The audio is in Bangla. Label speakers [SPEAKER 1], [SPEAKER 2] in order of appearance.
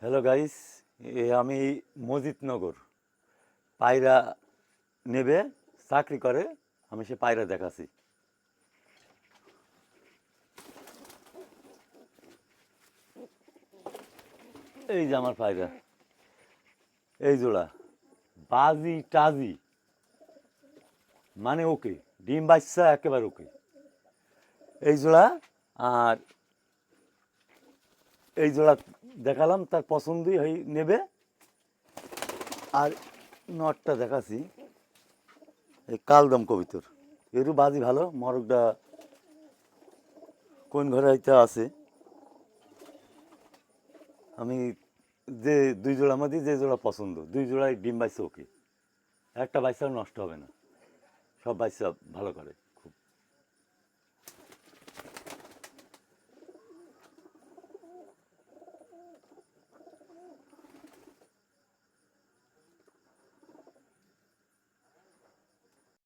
[SPEAKER 1] হ্যালো গাইস, আমি মজিদনগর পায়রা নেবে চাকরি করে। আমি সে পায়রা দেখাচ্ছি। এই যে আমার পায়রা, এই জোড়া বাজি টাজি, মানে ওকে, ডিম বাচ্চা একেবারে ওকে এই জোড়া। আর এই জোড়া দেখালাম, তার পছন্দই হয়ে নেবে। আর নটটা দেখাচ্ছি, এই কালদম কবিতর, এরও বাজি ভালো। মরগটা কোন ঘরে হইতে আছে। আমি যে দুই জোড়ার মধ্যে যে জোড়া পছন্দ, দুই জোড়ায় ডিম বাচ্চা ওকে, একটা বাচ্চাও নষ্ট হবে না, সব বাচ্চা ভালো করে।